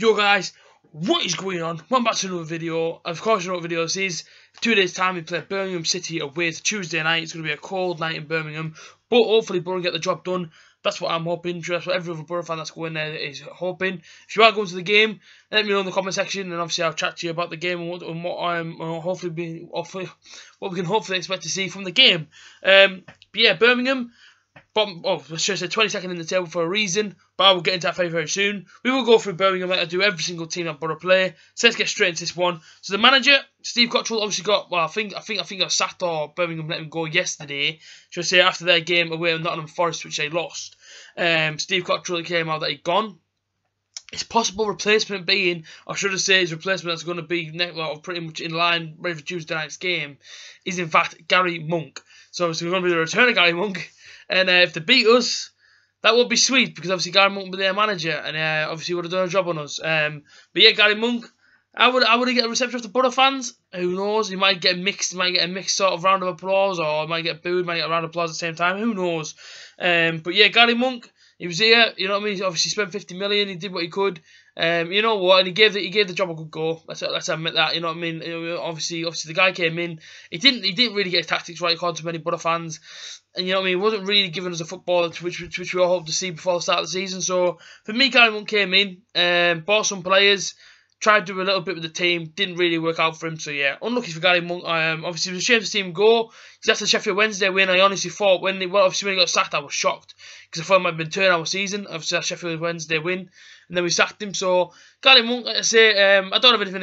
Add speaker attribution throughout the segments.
Speaker 1: Yo guys, what is going on? Welcome back to another video. Of course you know what video this is. 2 days time we play Birmingham City away to Tuesday night. It's going to be a cold night in Birmingham, but hopefully Borough get the job done. That's what I'm hoping. That's what every other Borough fan that's going there is hoping. If you are going to the game, let me know in the comment section, and obviously I'll chat to you about the game and what we can hopefully expect to see from the game. But yeah, Birmingham. Let's just say 22nd in the table for a reason, but I will get into that very soon. We will go through Birmingham like I do every single team that Borough play. So let's get straight into this one. So the manager, Steve Cottrell, obviously got, well, I think got sacked, or Birmingham let him go yesterday. Should I say after their game away at Nottingham Forest, which they lost. Steve Cottrell came out that he'd gone. His possible replacement being, or should I say his replacement that's going to be pretty much in line ready for Tuesday night's game, is in fact Gary Monk. So obviously we're going to be the return of Gary Monk. And if they beat us, that would be sweet, because obviously Gary Monk would be their manager, and obviously would have done a job on us. But yeah, Gary Monk, I would get a reception of the Borough fans. Who knows? He might get mixed. He might get a mixed sort of round of applause, or he might get booed. Might get a round of applause at the same time. Who knows? But yeah, Gary Monk, he was here. You know what I mean? He obviously spent 50 million. He did what he could. You know what? And he gave the job a good go. Let's admit that. You know what I mean? Obviously the guy came in. He didn't really get his tactics right, according to many Borough fans. And you know what I mean? He wasn't really giving us a football which we all hoped to see before the start of the season. So for me, Gary Monk came in, bought some players, tried to do a little bit with the team, didn't really work out for him. So yeah, unlucky for Gary Monk. Obviously it was a shame to see him go. Because after the Sheffield Wednesday win, I honestly thought when he got sacked, I was shocked, because I thought it might have been turn our season. Obviously that Sheffield Wednesday win, and then we sacked him. So Gary Monk, like I say, I don't have anything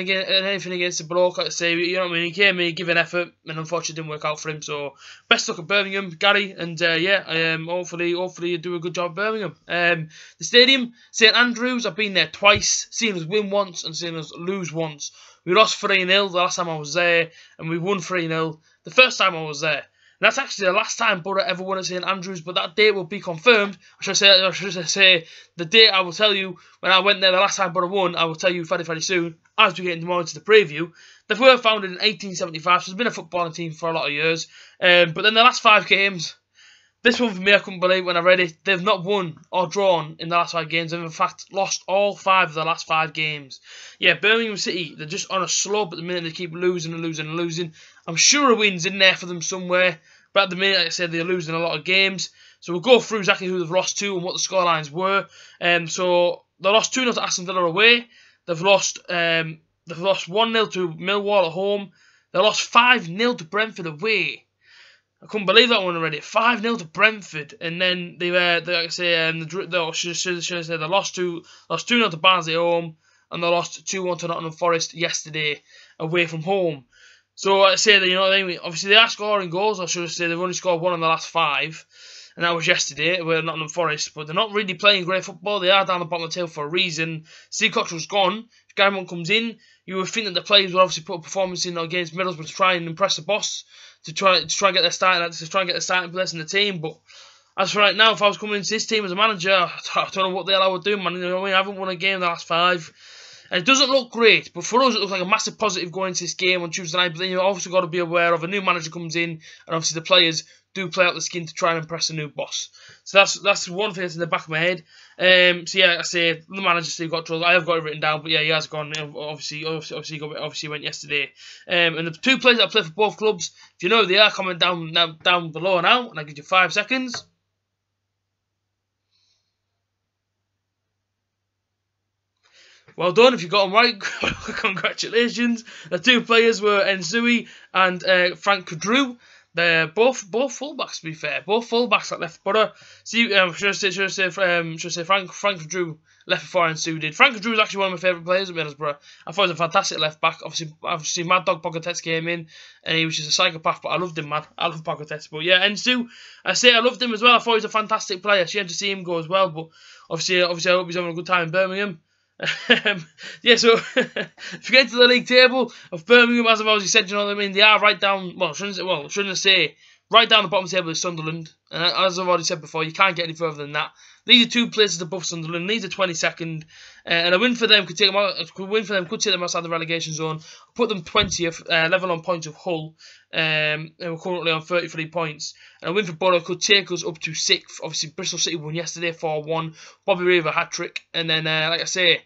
Speaker 1: against the bloke. Like I say, you know what I mean. He came in, gave an effort, and unfortunately didn't work out for him. So best luck at Birmingham, Gary, and yeah, hopefully you do a good job at Birmingham. The stadium, St Andrews. I've been there twice, seen us win once and seen us lose once. We lost 3-0 the last time I was there, and we won 3-0 the first time I was there. And that's actually the last time Borough ever won at St Andrews, but that date will be confirmed. Or should I say the date I will tell you when I went there the last time Borough won, I will tell you very soon, as we get more into the preview. They were founded in 1875, so it's been a footballing team for a lot of years. But then the last 5 games, this one for me, I couldn't believe when I read it. They've not won or drawn in the last 5 games. They've in fact lost all 5 of the last 5 games. Yeah, Birmingham City, they're just on a slope at the minute. They keep losing and losing and losing. I'm sure a win's in there for them somewhere. But at the minute, like I said, they're losing a lot of games. So we'll go through exactly who they've lost to and what the scorelines were. So they lost 2-0 to Aston Villa away. They've lost 1-0 to Millwall at home. They lost 5-0 to Brentford away. I couldn't believe that one already. 5-0 to Brentford, and then they like I say, they lost 2-0 to Barnsley at home, and they lost 2-1 to Nottingham Forest yesterday away from home. So like I say that, you know what I mean. Obviously they are scoring goals. I should say they've only scored 1 in the last 5, and that was yesterday with Nottingham Forest. But they're not really playing great football. They are down the bottom of the table for a reason. Steve Cottrell's gone. If Gary Monk comes in, you would think that the players will obviously put a performance in against Middlesbrough to try and impress the boss, to try and get their starting place in the team. But as for right now, if I was coming into this team as a manager, I don't know what the hell I would do, man. You know what I mean? I haven't won a game in the last 5. And it doesn't look great, but for us it looks like a massive positive going into this game on Tuesday night. But then you've also got to be aware of a new manager comes in, and obviously the players do play out the skin to try and impress a new boss. So that's one thing that's in the back of my head. So yeah, I say the manager Steve Cottrell. I have got it written down, but yeah, he has gone. Obviously went yesterday. And the 2 players that play for both clubs, if you know who they are, comment down below now, and I give you 5 seconds. Well done, if you got them right, congratulations. The 2 players were Nsui and Frank Drew. They're both fullbacks, to be fair. Both fullbacks that left Borough. See, should I say Frank Drew left before Nsui did. Frank Drew is actually one of my favourite players at Middlesbrough. I thought he was a fantastic left back. Obviously Mad Dog Pogatetz came in, and he was just a psychopath, but I loved him, man. I love Pogatetz. But yeah, Nsui, I loved him as well. I thought he was a fantastic player. Shame to see him go as well, but obviously I hope he's having a good time in Birmingham. Yeah, so if you get to the league table of Birmingham, as I've already said, you know what I mean, they are right down, shouldn't I say, right down the bottom of the table is Sunderland. And as I've already said before, you can't get any further than that. These are 2 places above Sunderland. These are 22nd, and a win for them could take them out. Could take them outside the relegation zone, put them 20th, level on points with Hull, and we're currently on 33 points. And a win for Borough could take us up to 6th. Obviously, Bristol City won yesterday 4-1. Bobby Reeve a hat trick, and then like I say,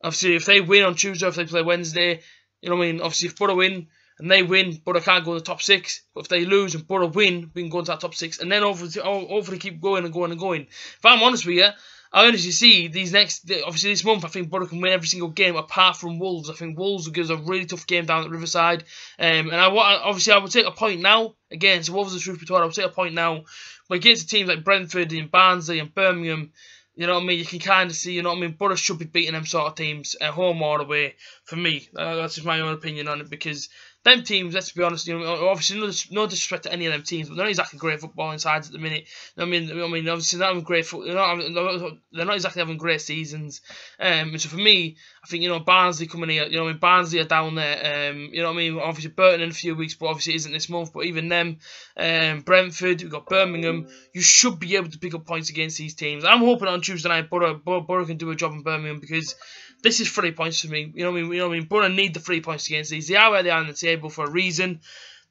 Speaker 1: Obviously, if they win on Tuesday, if they play Wednesday, you know what I mean? Obviously, if Borough win and they win, Borough can't go in the top 6. But if they lose and Borough win, we can go into that top 6. And then hopefully keep going and going and going. If I'm honest with you, I honestly see obviously this month, I think Borough can win every single game apart from Wolves. I think Wolves will give us a really tough game down at Riverside. And obviously I would take a point now. Again, so Wolves are the truth be told, I would take a point now. But against teams like Brentford and Barnsley and Birmingham, you know what I mean, you can kind of see, you know what I mean, Borough should be beating them sort of teams at home or away, for me. That's just my own opinion on it, because them teams, let's be honest, you know, obviously no disrespect to any of them teams, but they're not exactly great footballing sides at the minute. I mean, obviously they're not having great they're not exactly having great seasons. And so for me, I think, you know, Barnsley coming here, you know, I mean, Barnsley are down there. You know what I mean? Obviously Burton in a few weeks, but obviously it isn't this month. But even them, Brentford, we've got Birmingham. You should be able to pick up points against these teams. I'm hoping on Tuesday night Borough can do a job in Birmingham, because this is 3 points for me. You know what I mean? Borough need the 3 points against these. They are where they are on the table for a reason.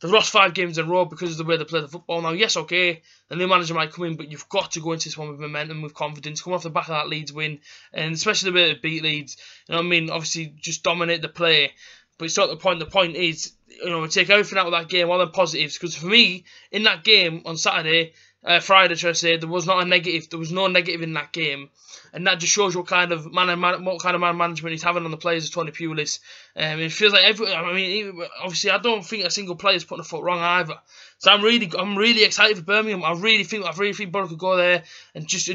Speaker 1: They've lost 5 games in a row because of the way they play the football. Now, yes, okay, the new manager might come in, but you've got to go into this one with momentum, with confidence, come off the back of that Leeds win, and especially the way they beat Leeds. You know what I mean? Obviously, just dominate the play. But it's not the point. The point is, you know, we take everything out of that game, all the positives. Because for me, in that game on Friday, should I say, there was not a negative. There was no negative in that game, and that just shows you what kind of man management he's having on the players of Tony Pulis. It feels like obviously, I don't think a single player's putting a foot wrong either. So I'm really excited for Birmingham. I really think Borough could go there and just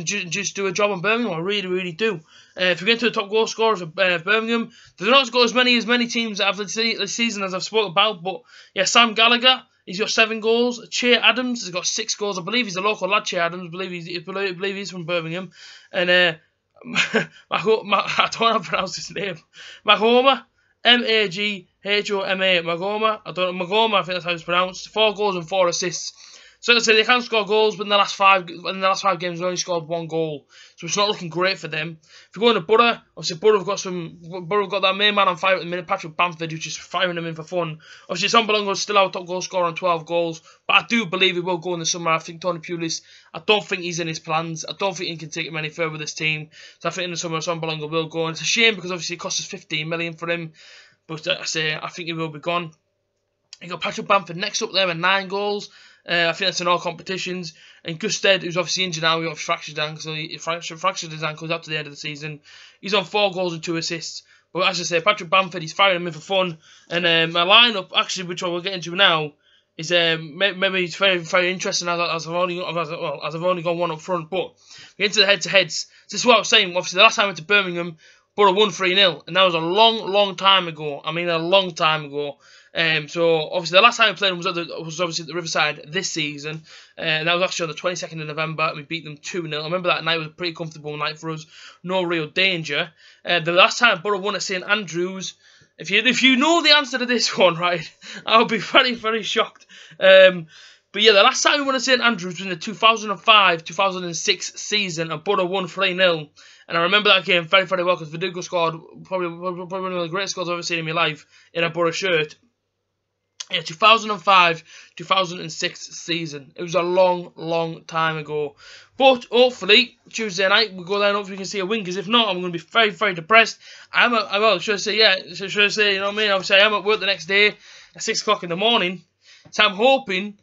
Speaker 1: do a job on Birmingham. I really do. If we get to the top goal scorers of Birmingham, they've not got as many teams that have this season as I've spoken about. But yeah, Sam Gallagher, he's got 7 goals. Che Adams has got 6 goals. I believe he's a local lad, Che Adams. I believe he's from Birmingham. And I don't know how to pronounce his name. Magoma, Maghoma, Magoma. I don't know, Magoma, I think that's how it's pronounced. 4 goals and 4 assists. So let's say they can score goals, but in the last 5 games they only scored 1 goal. So it's not looking great for them. If we go into Borough, obviously Borough have got that main man on fire at the minute, Patrick Bamford, who's just firing them in for fun. Obviously Sambalongo's still our top goal scorer on 12 goals, but I do believe he will go in the summer. I think Tony Pulis, I don't think he's in his plans. I don't think he can take him any further with this team. So I think in the summer Sambalongo will go, and it's a shame because obviously it cost us 15 million for him. But I think he will be gone. You got Patrick Bamford next up there with 9 goals. I think that's in all competitions. And Gusted, who's obviously injured now, he fractured his ankle. He fractured his ankles up to the end of the season. He's on 4 goals and 2 assists. But as I say, Patrick Bamford, he's firing him in for fun. And my lineup, actually, which we'll get into now, is maybe it's very interesting as I've only gone one up front. But we get into the head-to-heads. This is what I was saying. Obviously, the last time I went to Birmingham, Borough won 3-0, and that was a long time ago. I mean, a long time ago. So obviously the last time we played them was obviously at the Riverside this season, and that was actually on the 22nd of November, and we beat them 2-0. I remember that night was a pretty comfortable night for us, no real danger. The last time Borough won at St. Andrews, if you know the answer to this one, right, I would be very shocked. But yeah, the last time we won at St. Andrews was in the 2005-2006 season, and Borough won 3-0. And I remember that game very well, because Verdugo scored probably one of the greatest scores I've ever seen in my life in a Borough shirt. Yeah, 2005-2006 season. It was a long time ago. But hopefully Tuesday night we'll go there and hopefully we can see a win. Because if not, I'm going to be very depressed. Should I say, you know what I mean? Obviously, I'm at work the next day at 6 o'clock in the morning. So I'm hoping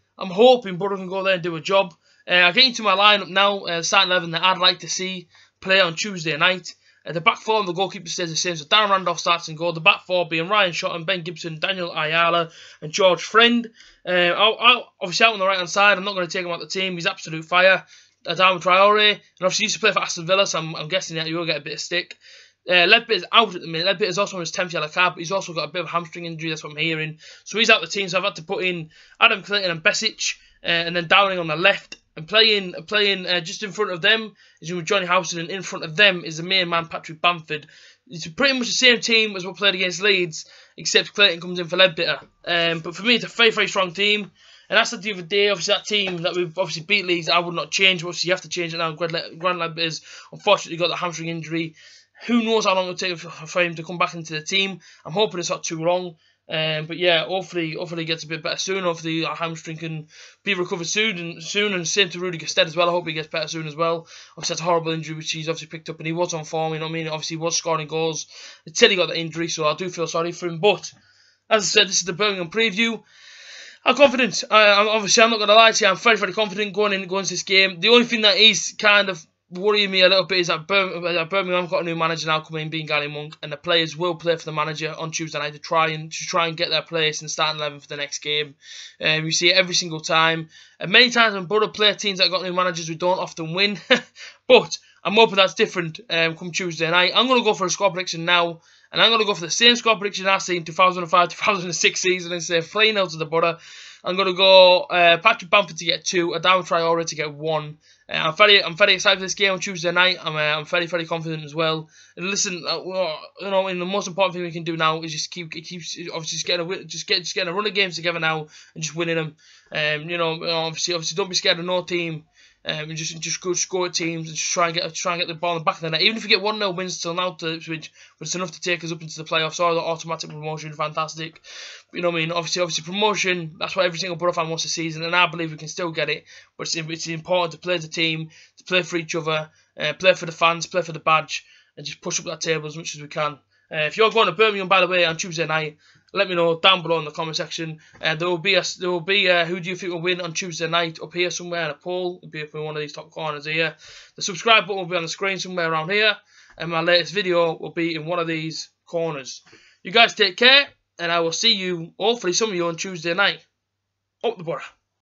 Speaker 1: Borough can go there and do a job. I'll get into my lineup now. Starting 11 that I'd like to see play on Tuesday night. The back 4 and the goalkeeper stays the same. So Darren Randolph starts in goal. The back 4 being Ryan Shotton, Ben Gibson, Daniel Ayala, and George Friend. Obviously out on the right hand side, I'm not going to take him out of the team. He's absolute fire. Adama Traore, and obviously he used to play for Aston Villa, so I'm guessing that he will get a bit of stick. Ledbitter's out at the minute. Ledbitter's also on his 10th yellow card, but he's also got a bit of a hamstring injury, that's what I'm hearing. So he's out of the team, so I've had to put in Adam Clinton and Besic, and then Downing on the left. And playing just in front of them is with Johnny Howson, and in front of them is the main man, Patrick Bamford. It's pretty much the same team as what played against Leeds, except Clayton comes in for Ledbitter. But for me, it's a very strong team. And that's the other day, obviously, that team that we've obviously beat Leeds, I would not change. Obviously, you have to change it now. Grant Ledbitter's unfortunately got the hamstring injury. Who knows how long it'll take for him to come back into the team. I'm hoping it's not too long. But yeah, hopefully he gets a bit better soon. Hopefully our hamstring can be recovered soon, and same to Rudiger Stead as well. I hope he gets better soon as well. Obviously that's a horrible injury which he's obviously picked up, and he was on form, you know what I mean? Obviously he was scoring goals until he got the injury, so I do feel sorry for him. But as I said, this is the Birmingham preview. I'm confident. I'm not going to lie to you. I'm very confident going into this game. The only thing that is kind of worrying me a little bit is that Birmingham have got a new manager now coming in, being Gary Monk, and the players will play for the manager on Tuesday night to try and get their place in starting 11 for the next game. You see it every single time. And many times when Borough play teams that got new managers, we don't often win. But I'm hoping that's different come Tuesday night. I'm going to go for a squad prediction now. And I'm going to go for the same squad prediction I see in 2005-2006 season and say 3-0 to the Borough. I'm going to go Patrick Bamford to get 2, Adama Traore to get 1. I'm very excited for this game on Tuesday night. I'm very confident as well. And listen, you know, the most important thing we can do now is just keep getting a run of games together now and just winning them. You know, obviously don't be scared of no team. And just go score at teams and just try and get the ball in the back of the net. Even if you get 1-0 wins till now to Ipswich, but it's enough to take us up into the playoffs or the automatic promotion. Fantastic. But, you know what I mean? Obviously promotion. That's what every single Borough fan wants this season, and I believe we can still get it. But it's important to play as a team, to play for each other, play for the fans, play for the badge, and just push up that table as much as we can. If you're going to Birmingham, by the way, on Tuesday night, let me know down below in the comment section. There will be who do you think will win on Tuesday night up here somewhere in a poll. It'll be up in one of these top corners here. The subscribe button will be on the screen somewhere around here, and my latest video will be in one of these corners. You guys take care, and I will see you, hopefully some of you, on Tuesday night. Up the Borough.